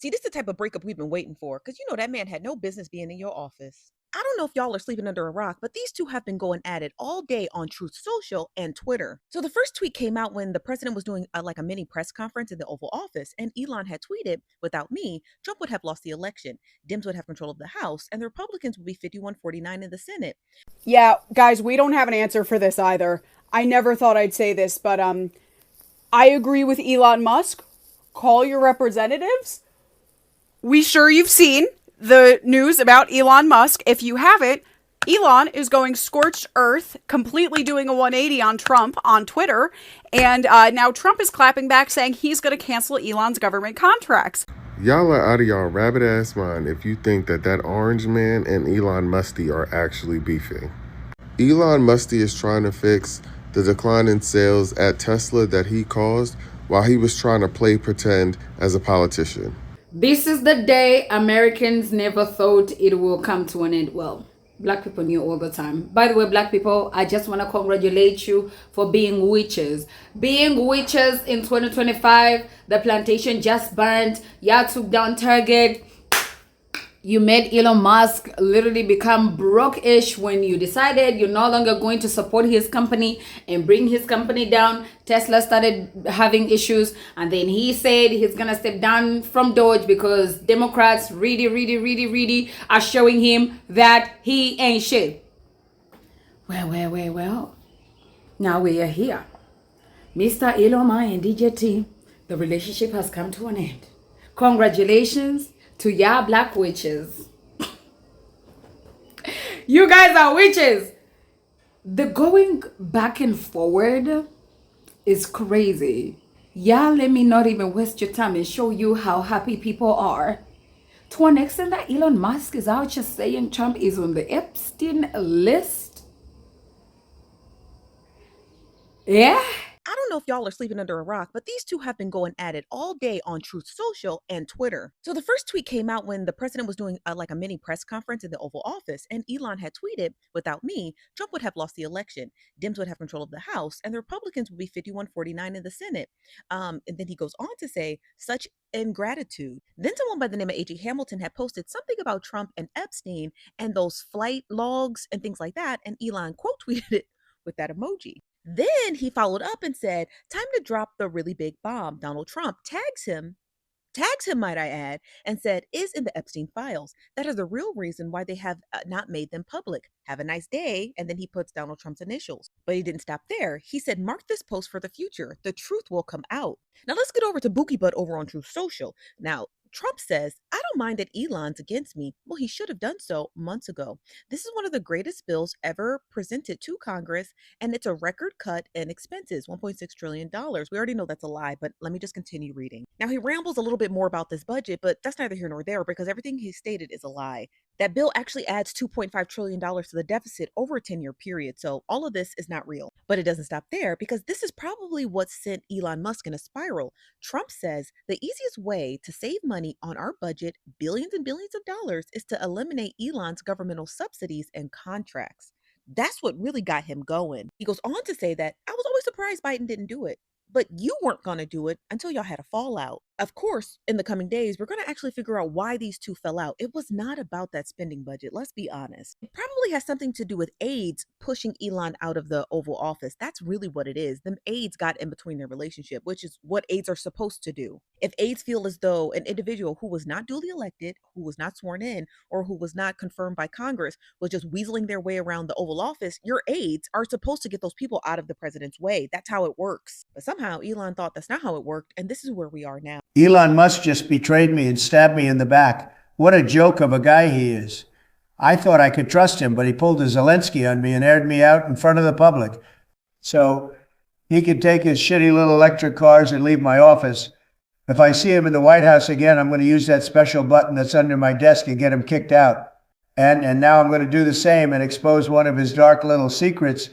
See, this is the type of breakup we've been waiting for, because you know that man had no business being in your office. I don't know if y'all are sleeping under a rock, but these two have been going at it all day on Truth Social and Twitter. So the first tweet came out when the president was doing like a mini press conference in the Oval Office, and Elon had tweeted, "Without me, Trump would have lost the election, Dems would have control of the House, and the Republicans would be 51-49 in the Senate." Yeah, guys, we don't have an answer for this either. I never thought I'd say this, but I agree with Elon Musk. Call your representatives. We sure you've seen the news about Elon Musk. If you haven't, Elon is going scorched earth, completely doing a 180 on Trump on Twitter. And now Trump is clapping back saying he's going to cancel Elon's government contracts. Y'all are out of y'all rabbit ass mind if you think that orange man and Elon Musty are actually beefing. Elon Musty is trying to fix the decline in sales at Tesla that he caused while he was trying to play pretend as a politician. This is the day Americans never thought it will come to an end. Well, black people knew all the time. By the way, black people, I just want to congratulate you for being witches. Being witches in 2025, the plantation just burned. Y'all took down Target. You made Elon Musk literally become broke-ish when you decided you're no longer going to support his company and bring his company down. Tesla started having issues, and then he said he's gonna step down from Doge because Democrats really are showing him that he ain't shit. Well. Now we are here. Mr. Elon and DJT, the relationship has come to an end. Congratulations to y'all black witches. You guys are witches. The going back and forward is crazy. Y'all let me not even waste your time and show you how happy people are. To an extent that Elon Musk is out just saying Trump is on the Epstein list. Yeah. I don't know if y'all are sleeping under a rock, but these two have been going at it all day on Truth Social and Twitter. So the first tweet came out when the president was doing like a mini press conference in the Oval Office, and Elon had tweeted, "Without me, Trump would have lost the election, Dems would have control of the House, and the Republicans would be 51-49 in the Senate." And then he goes on to say, "Such ingratitude." Then someone by the name of A.G. Hamilton had posted something about Trump and Epstein and those flight logs and things like that, and Elon quote tweeted it with that emoji. Then he followed up and said, "Time to drop the really big bomb." Donald Trump tags him, might I add, and said, "Is in the Epstein files. That is the real reason why they have not made them public. Have a nice day." And then he puts Donald Trump's initials. But he didn't stop there. He said, "Mark this post for the future. The truth will come out." Now let's get over to Bookie Butt over on Truth Social. Now, Trump says, "I don't mind that Elon's against me." Well, he should have done so months ago. This is one of the greatest bills ever presented to Congress, and it's a record cut in expenses, $1.6 trillion. We already know that's a lie, but let me just continue reading. Now, he rambles a little bit more about this budget, but that's neither here nor there because everything he stated is a lie. That bill actually adds $2.5 trillion to the deficit over a 10-year period, so all of this is not real. But it doesn't stop there because this is probably what sent Elon Musk in a spiral. Trump says the easiest way to save money on our budget, billions and billions of dollars, is to eliminate Elon's governmental subsidies and contracts. That's what really got him going. He goes on to say that, "I was always surprised Biden didn't do it, but you weren't going to do it until y'all had a fallout." Of course, in the coming days, we're going to actually figure out why these two fell out. It was not about that spending budget. Let's be honest. It probably has something to do with aides pushing Elon out of the Oval Office. That's really what it is. Them aides got in between their relationship, which is what aides are supposed to do. If aides feel as though an individual who was not duly elected, who was not sworn in, or who was not confirmed by Congress was just weaseling their way around the Oval Office, your aides are supposed to get those people out of the president's way. That's how it works. But somehow Elon thought that's not how it worked, and this is where we are now. Elon Musk just betrayed me and stabbed me in the back. What a joke of a guy he is. I thought I could trust him, but he pulled a Zelensky on me and aired me out in front of the public. So he could take his shitty little electric cars and leave my office. If I see him in the White House again, I'm going to use that special button that's under my desk and get him kicked out. And now I'm going to do the same and expose one of his dark little secrets.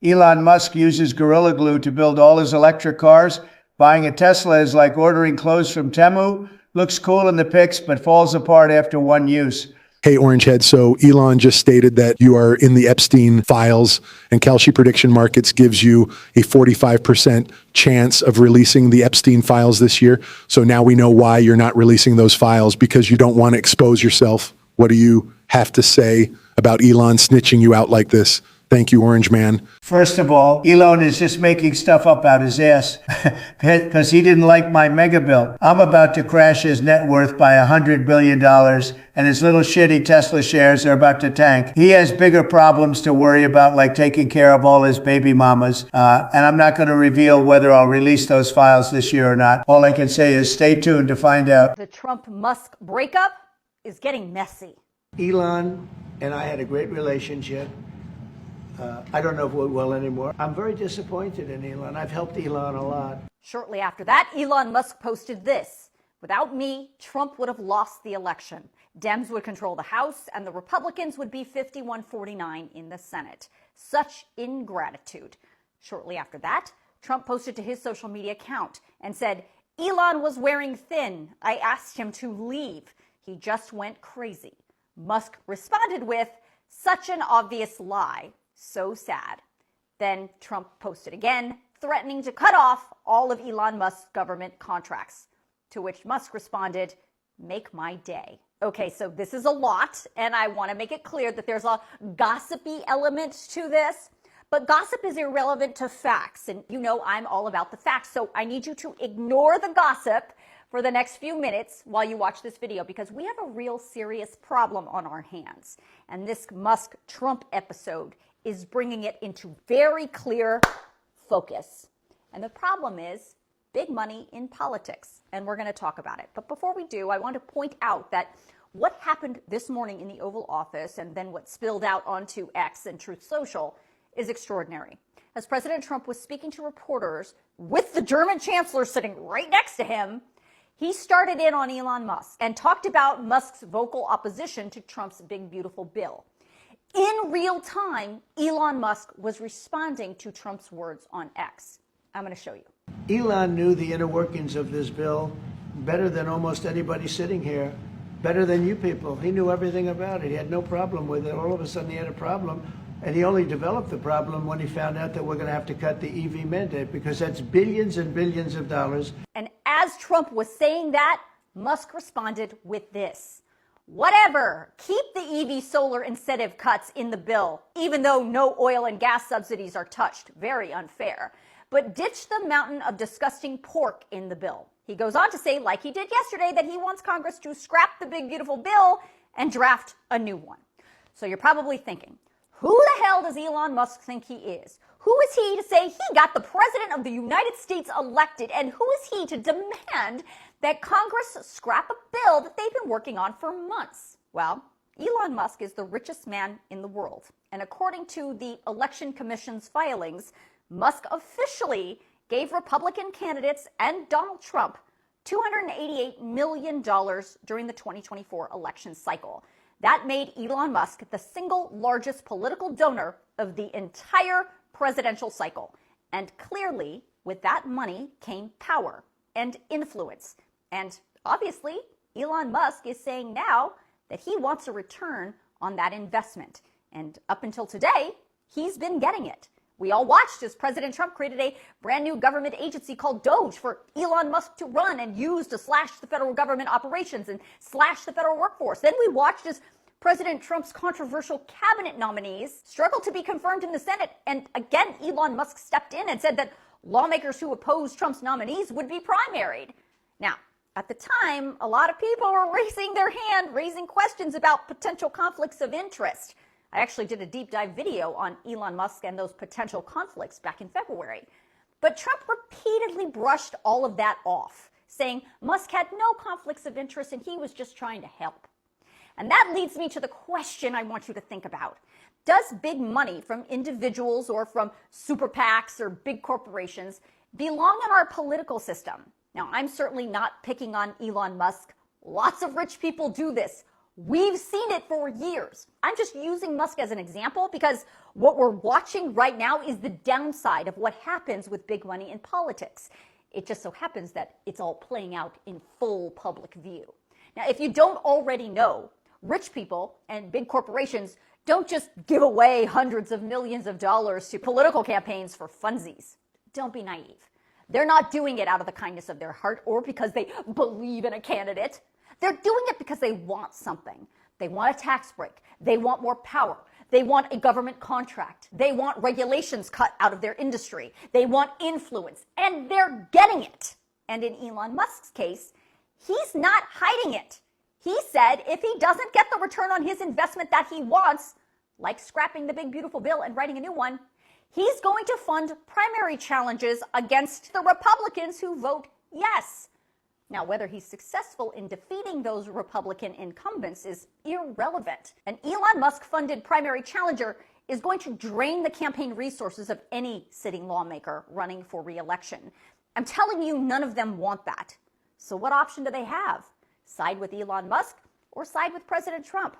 Elon Musk uses Gorilla Glue to build all his electric cars. Buying a Tesla is like ordering clothes from Temu. Looks cool in the pics, but falls apart after one use. Hey, Orangehead. So Elon just stated that you are in the Epstein files, and Kalshi Prediction Markets gives you a 45% chance of releasing the Epstein files this year. So now we know why you're not releasing those files, because you don't want to expose yourself. What do you have to say about Elon snitching you out like this? Thank you, Orange Man. First of all, Elon is just making stuff up out his ass because he didn't like my mega bill. I'm about to crash his net worth by $100 billion, and his little shitty Tesla shares are about to tank. He has bigger problems to worry about, like taking care of all his baby mamas. And I'm not going to reveal whether I'll release those files this year or not. All I can say is stay tuned to find out. The Trump-Musk breakup is getting messy. Elon and I had a great relationship. I don't know if we're well anymore. I'm very disappointed in Elon. I've helped Elon a lot. Shortly after that, Elon Musk posted this: "Without me, Trump would have lost the election. Dems would control the House, and the Republicans would be 51-49 in the Senate. Such ingratitude." Shortly after that, Trump posted to his social media account and said, "Elon was wearing thin. I asked him to leave. He just went crazy." Musk responded with, "Such an obvious lie. So sad." Then Trump posted again, threatening to cut off all of Elon Musk's government contracts, to which Musk responded, "Make my day." Okay, so this is a lot, and I want to make it clear that there's a gossipy element to this, but gossip is irrelevant to facts, and you know I'm all about the facts, so I need you to ignore the gossip for the next few minutes while you watch this video, because we have a real serious problem on our hands, and this Musk-Trump episode is bringing it into very clear focus. And the problem is big money in politics, and we're going to talk about it. But before we do, I want to point out that what happened this morning in the Oval Office and then what spilled out onto X and Truth Social is extraordinary. As President Trump was speaking to reporters with the German chancellor sitting right next to him, he started in on Elon Musk and talked about Musk's vocal opposition to Trump's big, beautiful bill. In real time, Elon Musk was responding to Trump's words on X. I'm going to show you. Elon knew the inner workings of this bill better than almost anybody sitting here, better than you people. He knew everything about it. He had no problem with it. All of a sudden he had a problem, and he only developed the problem when he found out that we're going to have to cut the EV mandate, because that's billions and billions of dollars. And as Trump was saying that, Musk responded with this: "Whatever, keep the EV solar incentive cuts in the bill, even though no oil and gas subsidies are touched. Very unfair. But ditch the mountain of disgusting pork in the bill." He goes on to say, like he did yesterday, that he wants Congress to scrap the big, beautiful bill and draft a new one. So you're probably thinking, who the hell does Elon Musk think he is? Who is he to say he got the president of the United States elected? And who is he to demand that Congress scrap a bill that they've been working on for months? Well, Elon Musk is the richest man in the world. And according to the Election Commission's filings, Musk officially gave Republican candidates and Donald Trump $288 million during the 2024 election cycle. That made Elon Musk the single largest political donor of the entire presidential cycle. And clearly, with that money came power and influence. And obviously, Elon Musk is saying now that he wants a return on that investment. And up until today, he's been getting it. We all watched as President Trump created a brand new government agency called DOGE for Elon Musk to run and use to slash the federal government operations and slash the federal workforce. Then we watched as President Trump's controversial cabinet nominees struggled to be confirmed in the Senate. And again, Elon Musk stepped in and said that lawmakers who opposed Trump's nominees would be primaried. Now, at the time, a lot of people were raising their hand, raising questions about potential conflicts of interest. I actually did a deep dive video on Elon Musk and those potential conflicts back in February. But Trump repeatedly brushed all of that off, saying Musk had no conflicts of interest and he was just trying to help. And that leads me to the question I want you to think about. Does big money from individuals or from super PACs or big corporations belong in our political system? Now, I'm certainly not picking on Elon Musk. Lots of rich people do this. We've seen it for years. I'm just using Musk as an example because what we're watching right now is the downside of what happens with big money in politics. It just so happens that it's all playing out in full public view. Now, if you don't already know, Rich people and big corporations don't just give away hundreds of millions of dollars to political campaigns for funsies. Don't be naive. They're not doing it out of the kindness of their heart or because they believe in a candidate. They're doing it because they want something. They want a tax break. They want more power. They want a government contract. They want regulations cut out of their industry. They want influence, and they're getting it. And in Elon Musk's case, he's not hiding it. He said if he doesn't get the return on his investment that he wants, like scrapping the big beautiful bill and writing a new one, he's going to fund primary challenges against the Republicans who vote yes. Now, whether he's successful in defeating those Republican incumbents is irrelevant. An Elon Musk-funded primary challenger is going to drain the campaign resources of any sitting lawmaker running for re-election. I'm telling you, none of them want that. So what option do they have? Side with Elon Musk or side with President Trump?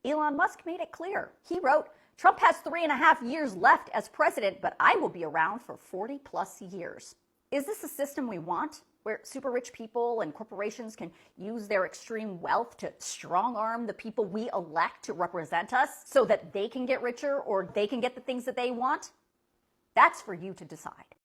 Elon Musk made it clear. He wrote, "Trump has 3.5 years left as president, but I will be around for 40 plus years." Is this a system we want, where super rich people and corporations can use their extreme wealth to strong arm the people we elect to represent us so that they can get richer or they can get the things that they want? That's for you to decide.